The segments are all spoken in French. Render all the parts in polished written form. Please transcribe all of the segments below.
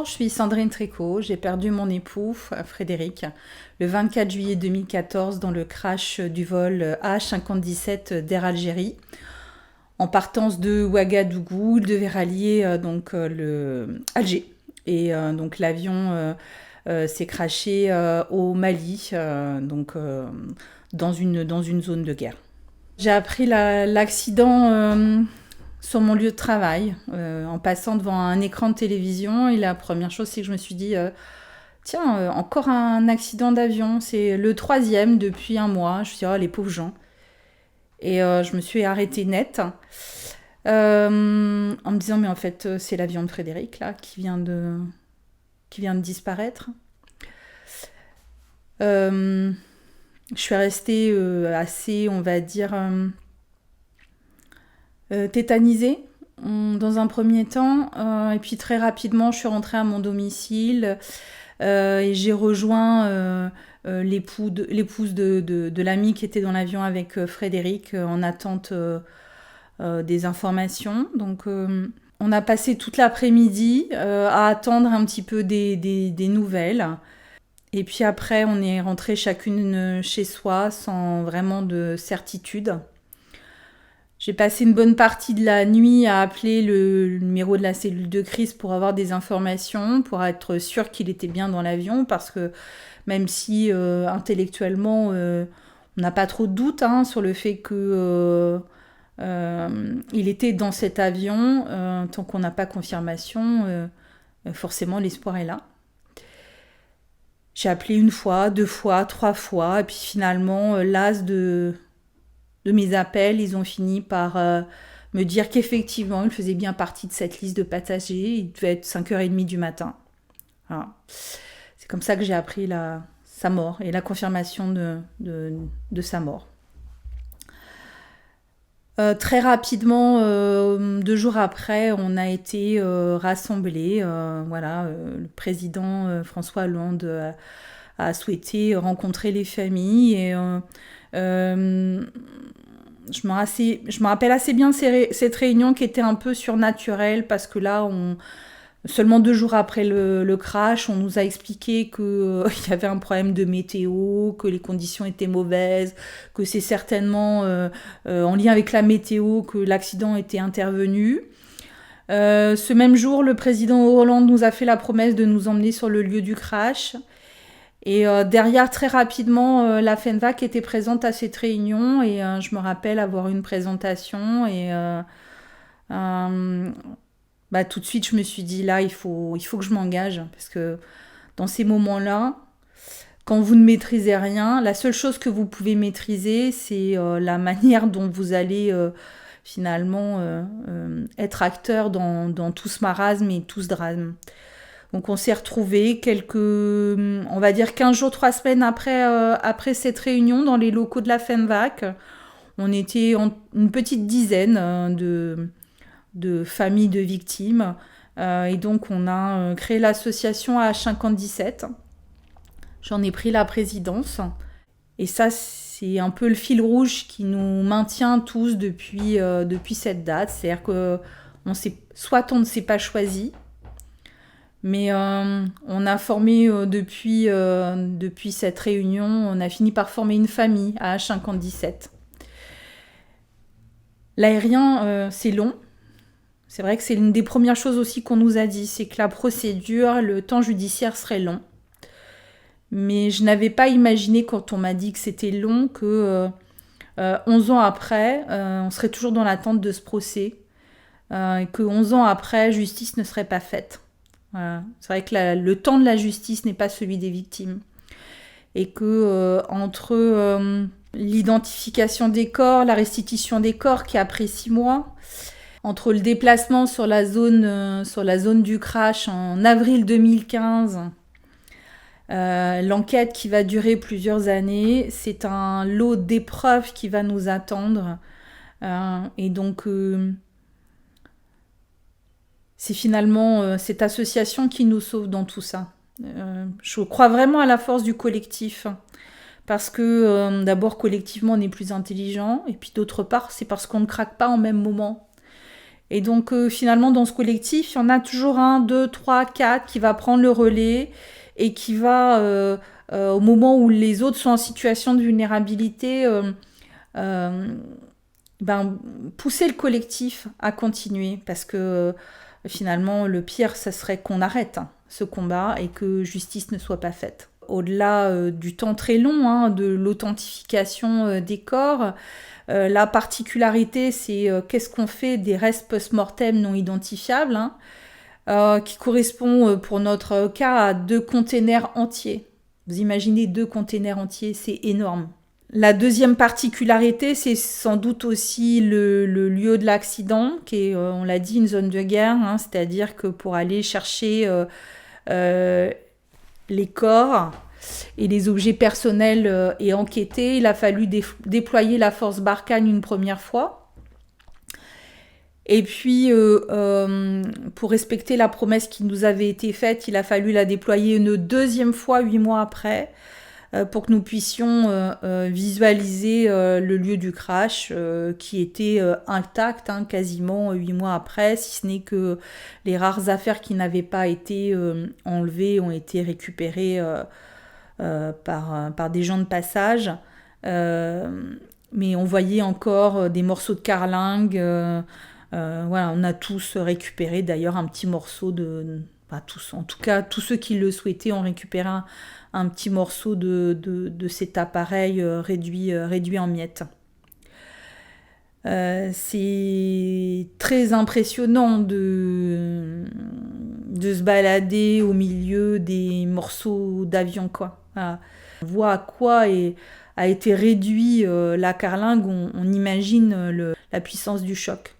Bonjour, je suis Sandrine Tricot. J'ai perdu mon époux, Frédéric, le 24 juillet 2014 dans le crash du vol AH-5017 d'Air Algérie. En partance de Ouagadougou, il devait rallier Alger. Donc l'avion s'est crashé au Mali, dans une zone de guerre. J'ai appris l'accident sur mon lieu de travail, en passant devant un écran de télévision. Et la première chose, c'est que je me suis dit, tiens, encore un accident d'avion. C'est le troisième depuis un mois. Je me suis dit, oh, les pauvres gens. Et je me suis arrêtée net, en me disant, mais en fait, c'est l'avion de Frédéric, là, qui vient de disparaître. Je suis restée assez, on va dire, tétanisée dans un premier temps. Et puis très rapidement, je suis rentrée à mon domicile et j'ai rejoint l'épouse de l'ami qui était dans l'avion avec Frédéric en attente des informations. Donc on a passé toute l'après-midi à attendre un petit peu des nouvelles. Et puis après, on est rentré chacune chez soi sans vraiment de certitude. J'ai passé une bonne partie de la nuit à appeler le numéro de la cellule de crise pour avoir des informations, pour être sûre qu'il était bien dans l'avion, parce que même si intellectuellement on n'a pas trop de doute sur le fait que il était dans cet avion, tant qu'on n'a pas confirmation, forcément l'espoir est là. J'ai appelé une fois, deux fois, trois fois, et puis finalement, las de mes appels, ils ont fini par me dire qu'effectivement, il faisait bien partie de cette liste de passagers. Il devait être 5h30 du matin. Voilà. C'est comme ça que j'ai appris sa mort et la confirmation de sa mort. Très rapidement, 2 jours après, on a été rassemblés. Le président François Hollande a souhaité rencontrer les familles et je me rappelle assez bien cette réunion qui était un peu surnaturelle parce que là, seulement 2 jours après le crash, on nous a expliqué qu'il y avait un problème de météo, que les conditions étaient mauvaises, que c'est certainement en lien avec la météo que l'accident était intervenu. Ce même jour, le président Hollande nous a fait la promesse de nous emmener sur le lieu du crash. Et derrière, très rapidement, la FENVAC était présente à cette réunion et je me rappelle avoir une présentation et tout de suite, je me suis dit, là, il faut que je m'engage parce que dans ces moments-là, quand vous ne maîtrisez rien, la seule chose que vous pouvez maîtriser, c'est la manière dont vous allez finalement être acteur dans tout ce marasme et tout ce drame. Donc on s'est retrouvés on va dire 15 jours, 3 semaines après cette réunion dans les locaux de la FENVAC. On était une petite dizaine de familles de victimes. Et donc on a créé l'association AH-5017. J'en ai pris la présidence. Et ça, c'est un peu le fil rouge qui nous maintient tous depuis cette date. C'est-à-dire que soit on ne s'est pas choisi, mais on a formé depuis cette réunion, on a fini par former une famille à H5017. L'aérien, c'est long. C'est vrai que c'est l'une des premières choses aussi qu'on nous a dit, c'est que la procédure, le temps judiciaire serait long. Mais je n'avais pas imaginé quand on m'a dit que c'était long que 11 ans après, on serait toujours dans l'attente de ce procès. Et que 11 ans après, justice ne serait pas faite. Voilà. C'est vrai que le temps de la justice n'est pas celui des victimes. Et que entre l'identification des corps, la restitution des corps qui a pris 6 mois, entre le déplacement sur la zone du crash en avril 2015, l'enquête qui va durer plusieurs années, c'est un lot d'épreuves qui va nous attendre. Et donc c'est finalement cette association qui nous sauve dans tout ça. Je crois vraiment à la force du collectif. Parce que d'abord, collectivement, on est plus intelligent. Et puis d'autre part, c'est parce qu'on ne craque pas en même moment. Et donc finalement dans ce collectif, il y en a toujours un, deux, trois, quatre qui va prendre le relais et qui va, au moment où les autres sont en situation de vulnérabilité, euh, ben, pousser le collectif à continuer. Parce que finalement, le pire, ça serait qu'on arrête ce combat et que justice ne soit pas faite. Au-delà du temps très long, de l'authentification des corps, la particularité, c'est qu'est-ce qu'on fait des restes post-mortem non identifiables, qui correspond pour notre cas à 2 containers entiers. Vous imaginez 2 containers entiers, c'est énorme. La deuxième particularité, c'est sans doute aussi le lieu de l'accident, qui est, on l'a dit, une zone de guerre, c'est-à-dire que pour aller chercher euh, les corps et les objets personnels et enquêter, il a fallu déployer la force Barkhane une première fois. Et puis, pour respecter la promesse qui nous avait été faite, il a fallu la déployer une deuxième fois 8 mois après, pour que nous puissions visualiser le lieu du crash qui était intact quasiment 8 mois après, si ce n'est que les rares affaires qui n'avaient pas été enlevées ont été récupérées par des gens de passage. Mais on voyait encore des morceaux de carlingue. Voilà, on a tous récupéré d'ailleurs un petit morceau de... Pas tous, en tout cas, tous ceux qui le souhaitaient ont récupéré un petit morceau de cet appareil réduit en miettes. C'est très impressionnant de se balader au milieu des morceaux d'avion, quoi. Voilà. On voit à quoi a été réduit la carlingue, on imagine la puissance du choc.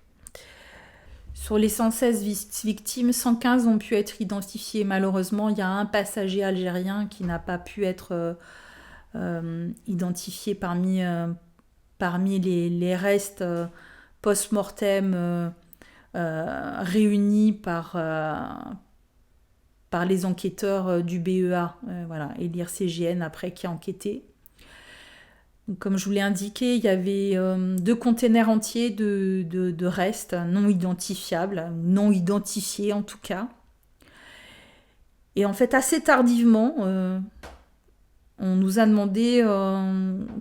Sur les 116 victimes, 115 ont pu être identifiées. Malheureusement, il y a un passager algérien qui n'a pas pu être identifié parmi les restes post-mortem réunis par les enquêteurs du BEA, voilà, et l'IRCGN après qui a enquêté. Donc, comme je vous l'ai indiqué, il y avait 2 containers entiers de restes non identifiables, non identifiés en tout cas. Et en fait, assez tardivement, on nous a demandé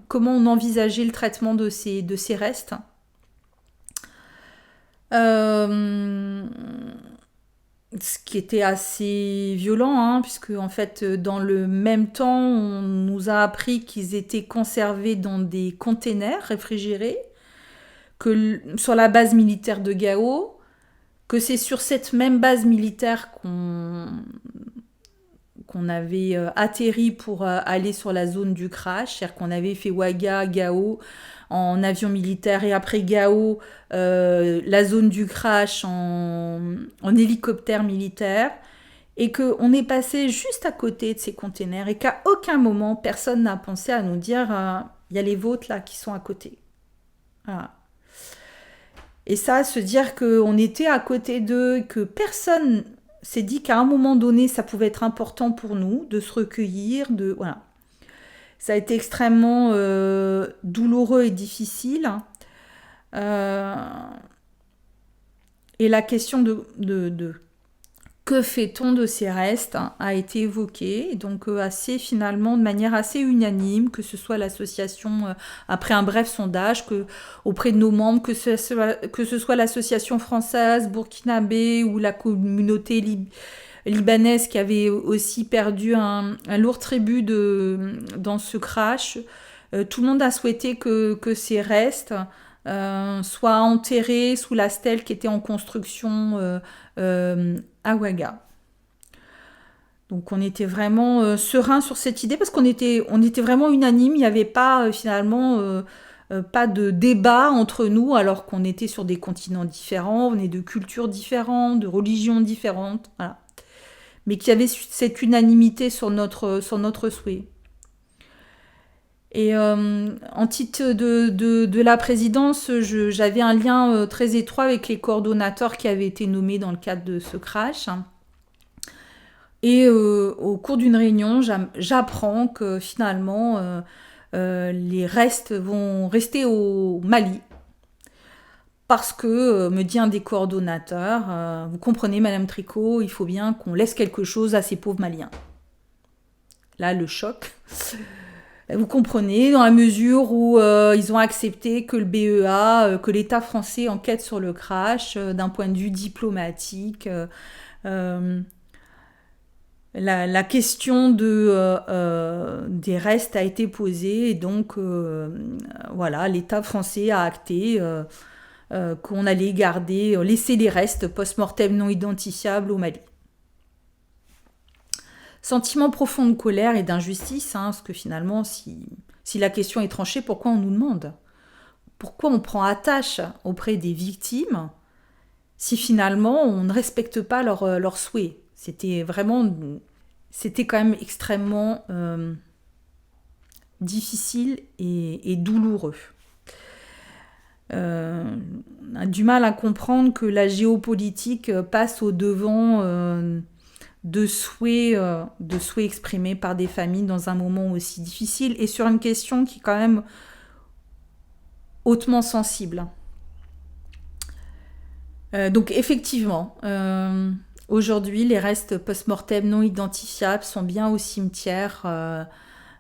comment on envisageait le traitement de ces restes. Ce qui était assez violent, puisque en fait, dans le même temps, on nous a appris qu'ils étaient conservés dans des containers réfrigérés, que sur la base militaire de Gao, que c'est sur cette même base militaire qu'on avait atterri pour aller sur la zone du crash, c'est-à-dire qu'on avait fait Ouaga, Gao en avion militaire et après Gao, la zone du crash en hélicoptère militaire, et qu'on est passé juste à côté de ces containers et qu'à aucun moment personne n'a pensé à nous dire il y a les vôtres là qui sont à côté. Voilà. Et ça, se dire qu'on était à côté d'eux, que personne s'est dit qu'à un moment donné, ça pouvait être important pour nous de se recueillir, voilà. Ça a été extrêmement douloureux et difficile. Et la question de que fait-on de ces restes a été évoquée, et donc finalement de manière assez unanime, que ce soit l'association, après un bref sondage, auprès de nos membres, que ce soit l'association française, burkinabé ou la communauté libanaise qui avait aussi perdu un lourd tribut dans ce crash. Tout le monde a souhaité que ces restes soient enterrés sous la stèle qui était en construction à Ouaga. Donc on était vraiment serein sur cette idée parce qu'on était vraiment unanime. Il n'y avait pas finalement pas de débat entre nous alors qu'on était sur des continents différents, on venait de cultures différentes, de religions différentes, voilà. Mais qu'il y avait cette unanimité sur notre souhait. Et en titre de la présidence, j'avais un lien très étroit avec les coordonnateurs qui avaient été nommés dans le cadre de ce crash. Et au cours d'une réunion, j'apprends que finalement, les restes vont rester au Mali parce que, me dit un des coordonnateurs, vous comprenez Madame Tricot, il faut bien qu'on laisse quelque chose à ces pauvres Maliens. Là, le choc. Vous comprenez, dans la mesure où ils ont accepté que le BEA, que l'État français enquête sur le crash d'un point de vue diplomatique. Euh, la question des restes a été posée et donc voilà, l'État français a acté qu'on allait laisser les restes post-mortem non identifiables au Mali. Sentiment profond de colère et d'injustice, parce que finalement, si la question est tranchée, pourquoi on nous demande? Pourquoi on prend attache auprès des victimes si finalement on ne respecte pas leurs souhaits? C'était quand même extrêmement difficile et douloureux. On a du mal à comprendre que la géopolitique passe au devant de souhaits exprimés par des familles dans un moment aussi difficile et sur une question qui est quand même hautement sensible. Donc effectivement, aujourd'hui, les restes post-mortem non identifiables sont bien au cimetière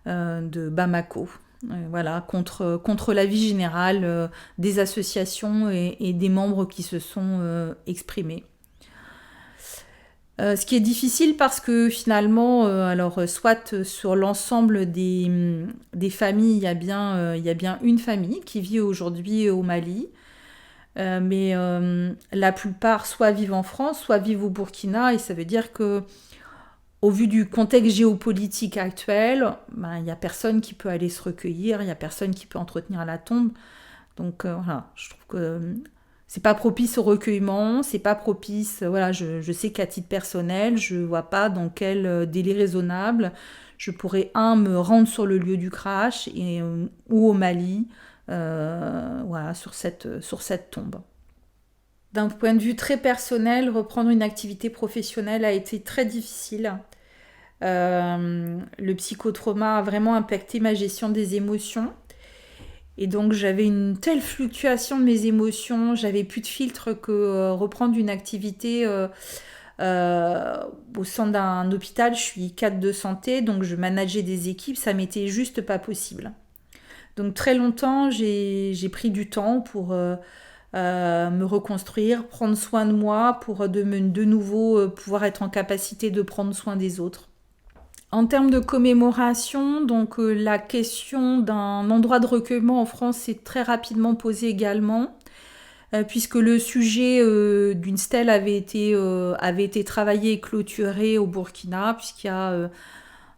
de Bamako. Voilà, contre l'avis général des associations et des membres qui se sont exprimés. Ce qui est difficile parce que finalement, soit sur l'ensemble des familles, il y a bien une famille qui vit aujourd'hui au Mali, mais la plupart soit vivent en France, soit vivent au Burkina, et ça veut dire que au vu du contexte géopolitique actuel, il n'y a personne qui peut aller se recueillir, il n'y a personne qui peut entretenir la tombe. Donc voilà, je trouve que c'est pas propice au recueillement, c'est pas propice. Voilà, je sais qu'à titre personnel, je vois pas dans quel délai raisonnable je pourrais, me rendre sur le lieu du crash ou au Mali, voilà, sur cette tombe. D'un point de vue très personnel, reprendre une activité professionnelle a été très difficile. Le psychotrauma a vraiment impacté ma gestion des émotions. Et donc j'avais une telle fluctuation de mes émotions, j'avais plus de filtre que reprendre une activité au sein d'un hôpital. Je suis cadre de santé, donc je manageais des équipes, ça m'était juste pas possible. Donc très longtemps, j'ai pris du temps pour me reconstruire, prendre soin de moi, pour de nouveau pouvoir être en capacité de prendre soin des autres. En termes de commémoration, donc la question d'un endroit de recueillement en France s'est très rapidement posée également, puisque le sujet d'une stèle avait été travaillé et clôturé au Burkina, puisqu'il y a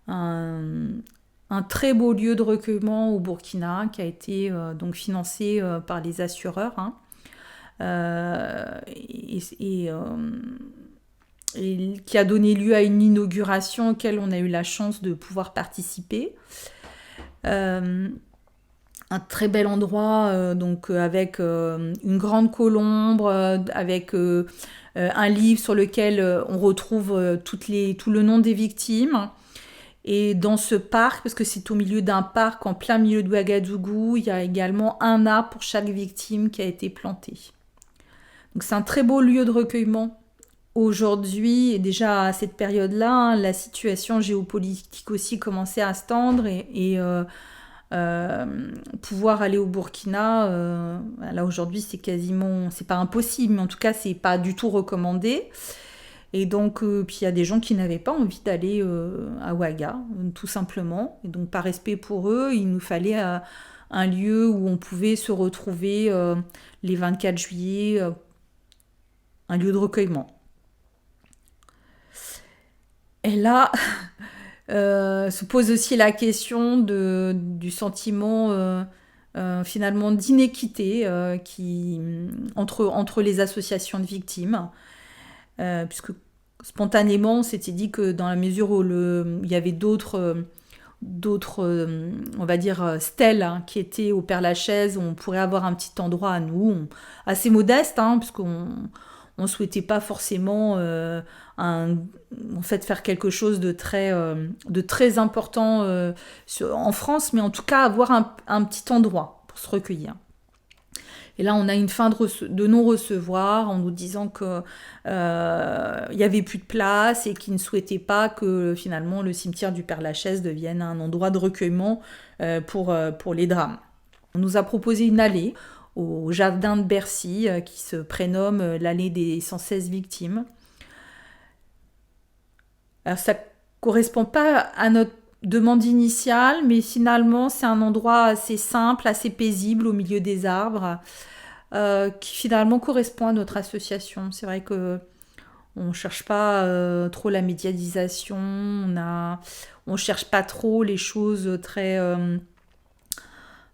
un très beau lieu de recueillement au Burkina qui a été donc financé par les assureurs. Et qui a donné lieu à une inauguration auquel on a eu la chance de pouvoir participer. Un très bel endroit, donc avec une grande colombe, avec un livre sur lequel on retrouve tout le nom des victimes. Et dans ce parc, parce que c'est au milieu d'un parc en plein milieu de Ouagadougou, il y a également un arbre pour chaque victime qui a été planté. Donc c'est un très beau lieu de recueillement. Aujourd'hui, et déjà à cette période-là, la situation géopolitique aussi commençait à se tendre et pouvoir aller au Burkina, là aujourd'hui c'est pas impossible, mais en tout cas c'est pas du tout recommandé. Et donc, puis il y a des gens qui n'avaient pas envie d'aller à Ouaga, tout simplement. Et donc par respect pour eux, il nous fallait un lieu où on pouvait se retrouver les 24 juillet, un lieu de recueillement. Et là, se pose aussi la question du sentiment finalement d'inéquité entre les associations de victimes. Puisque spontanément, on s'était dit que dans la mesure où il y avait d'autres on va dire, stèles qui étaient au Père-Lachaise, on pourrait avoir un petit endroit à nous, assez modeste, puisqu'on ne souhaitait pas forcément en fait faire quelque chose de très important en France, mais en tout cas avoir un petit endroit pour se recueillir. Et là, on a une fin de non-recevoir en nous disant que il y avait plus de place et qu'ils ne souhaitaient pas que finalement le cimetière du Père-Lachaise devienne un endroit de recueillement pour les drames. On nous a proposé une allée au jardin de Bercy qui se prénomme l'allée des 116 victimes. Alors ça correspond pas à notre demande initiale, mais finalement c'est un endroit assez simple, assez paisible au milieu des arbres, qui finalement correspond à notre association. C'est vrai que on cherche pas trop la médiatisation, on cherche pas trop les choses très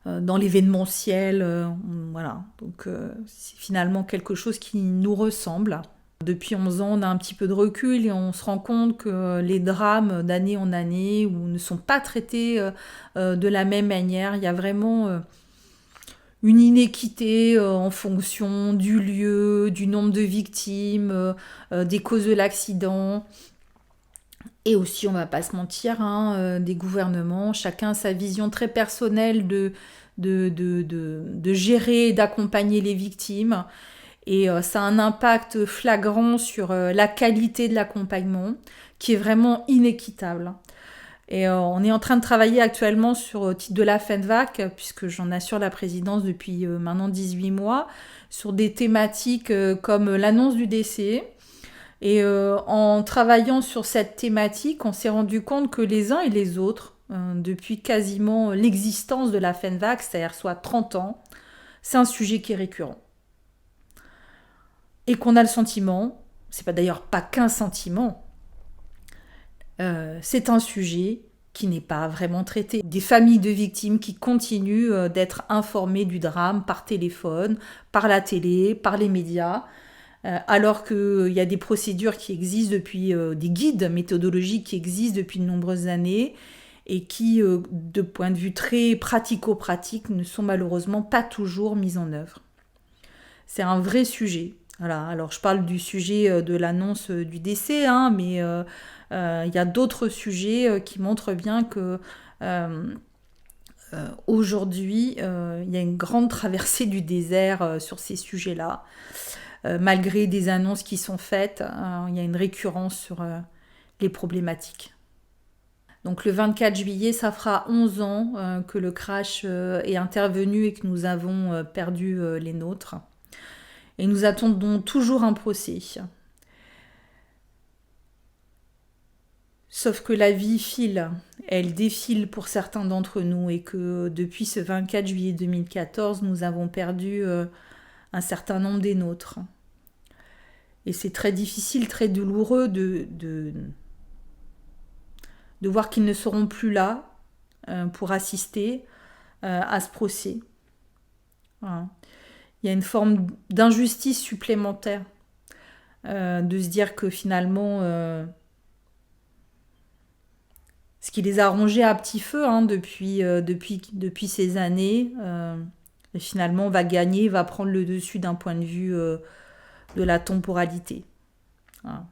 dans l'événementiel, voilà. Donc c'est finalement quelque chose qui nous ressemble. Depuis 11 ans, on a un petit peu de recul et on se rend compte que les drames d'année en année ne sont pas traités de la même manière. Il y a vraiment une inéquité en fonction du lieu, du nombre de victimes, des causes de l'accident. Et aussi, on va pas se mentir, des gouvernements, chacun a sa vision très personnelle de gérer et d'accompagner les victimes. Et ça a un impact flagrant sur la qualité de l'accompagnement, qui est vraiment inéquitable. Et on est en train de travailler actuellement sur le titre de la FENVAC, puisque j'en assure la présidence depuis maintenant 18 mois, sur des thématiques comme l'annonce du décès. Et en travaillant sur cette thématique, on s'est rendu compte que les uns et les autres, depuis quasiment l'existence de la FENVAC, c'est-à-dire soit 30 ans, c'est un sujet qui est récurrent. Et qu'on a le sentiment, c'est pas d'ailleurs pas qu'un sentiment, c'est un sujet qui n'est pas vraiment traité. Des familles de victimes qui continuent d'être informées du drame par téléphone, par la télé, par les médias, alors qu'il y a des procédures qui existent depuis, des guides méthodologiques qui existent depuis de nombreuses années et qui, de point de vue très pratico-pratique, ne sont malheureusement pas toujours mises en œuvre. C'est un vrai sujet. Voilà. Alors je parle du sujet de l'annonce du décès, mais il y a d'autres sujets qui montrent bien que aujourd'hui, il y a une grande traversée du désert sur ces sujets-là. Malgré des annonces qui sont faites, il y a une récurrence sur les problématiques. Donc le 24 juillet, ça fera 11 ans que le crash est intervenu et que nous avons perdu les nôtres. Et nous attendons toujours un procès. Sauf que la vie file, elle défile pour certains d'entre nous et que depuis ce 24 juillet 2014, nous avons perdu un certain nombre des nôtres. Et c'est très difficile, très douloureux de voir qu'ils ne seront plus là pour assister à ce procès. Voilà. Il y a une forme d'injustice supplémentaire de se dire que finalement, ce qui les a rongés à petit feu depuis ces années, finalement va gagner, va prendre le dessus d'un point de vue de la temporalité. Voilà.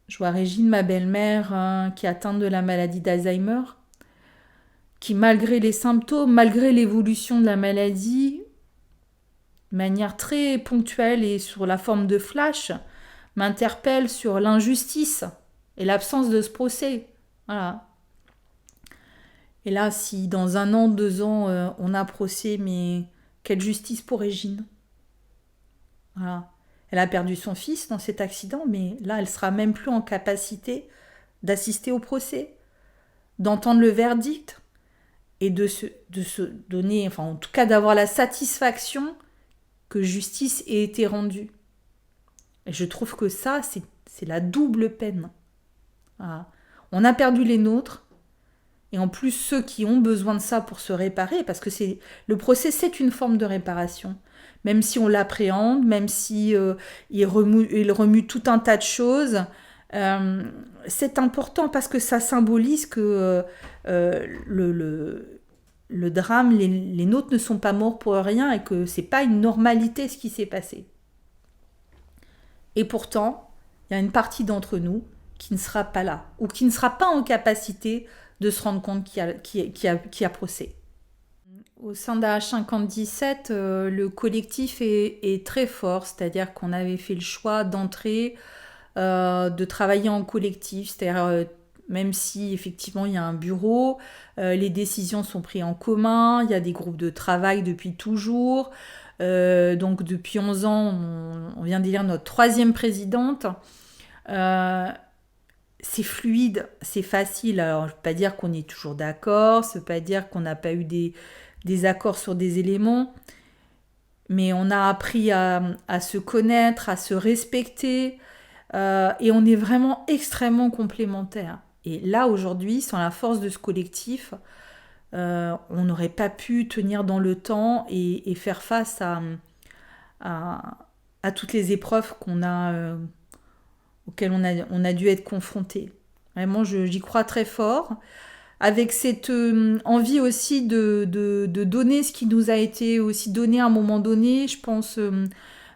Je vois Régine, ma belle-mère, qui est atteinte de la maladie d'Alzheimer, qui malgré les symptômes, malgré l'évolution de la maladie, de manière très ponctuelle et sur la forme de flash, m'interpelle sur l'injustice et l'absence de ce procès. Voilà. Et là, si dans 1 an, 2 ans, on a procès, mais quelle justice pour Régine. Voilà. Elle a perdu son fils dans cet accident, mais là, elle sera même plus en capacité d'assister au procès, d'entendre le verdict et de se donner, enfin en tout cas d'avoir la satisfaction que justice ait été rendue. Et je trouve que ça, c'est la double peine. Voilà. On a perdu les nôtres, et en plus ceux qui ont besoin de ça pour se réparer, parce que le procès, c'est une forme de réparation. Même si on l'appréhende, même si il remue tout un tas de choses, c'est important parce que ça symbolise que le drame, les nôtres ne sont pas morts pour rien et que c'est pas une normalité ce qui s'est passé. Et pourtant, il y a une partie d'entre nous qui ne sera pas là ou qui ne sera pas en capacité de se rendre compte qu'il y a procès. Au sein d'H57, le collectif est très fort, c'est-à-dire qu'on avait fait le choix d'entrer, de travailler en collectif, c'est-à-dire même si effectivement il y a un bureau, les décisions sont prises en commun, il y a des groupes de travail depuis toujours. Donc depuis 11 ans, on vient d'élire notre troisième présidente. Euh, c'est fluide, c'est facile. Alors, je ne veux pas dire qu'on est toujours d'accord, ça ne veut pas dire qu'on n'a pas eu des accords sur des éléments, mais on a appris à se connaître, à se respecter, et on est vraiment extrêmement complémentaires. Et là, aujourd'hui, sans la force de ce collectif, on n'aurait pas pu tenir dans le temps et faire face à, à toutes les épreuves auxquelles on a dû être confronté. Vraiment, j'y crois très fort. Avec cette envie aussi de donner ce qui nous a été aussi donné à un moment donné, je pense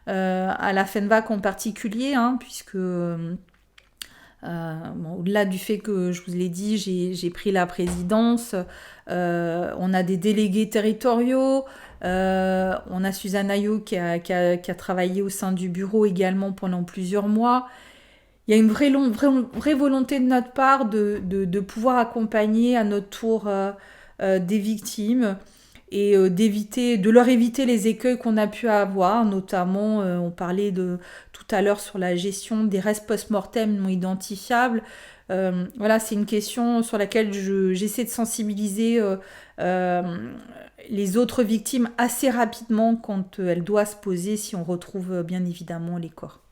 à la FENVAC en particulier, hein, puisque bon, au-delà du fait que je vous l'ai dit, j'ai pris la présidence, on a des délégués territoriaux, on a Suzanne Ayot qui a travaillé au sein du bureau également pendant plusieurs mois. Il y a une vraie volonté de notre part de pouvoir accompagner à notre tour des victimes et de leur éviter les écueils qu'on a pu avoir, notamment on parlait tout à l'heure sur la gestion des restes post-mortem non identifiables. Voilà, c'est une question sur laquelle j'essaie de sensibiliser les autres victimes assez rapidement quand elle doit se poser si on retrouve bien évidemment les corps.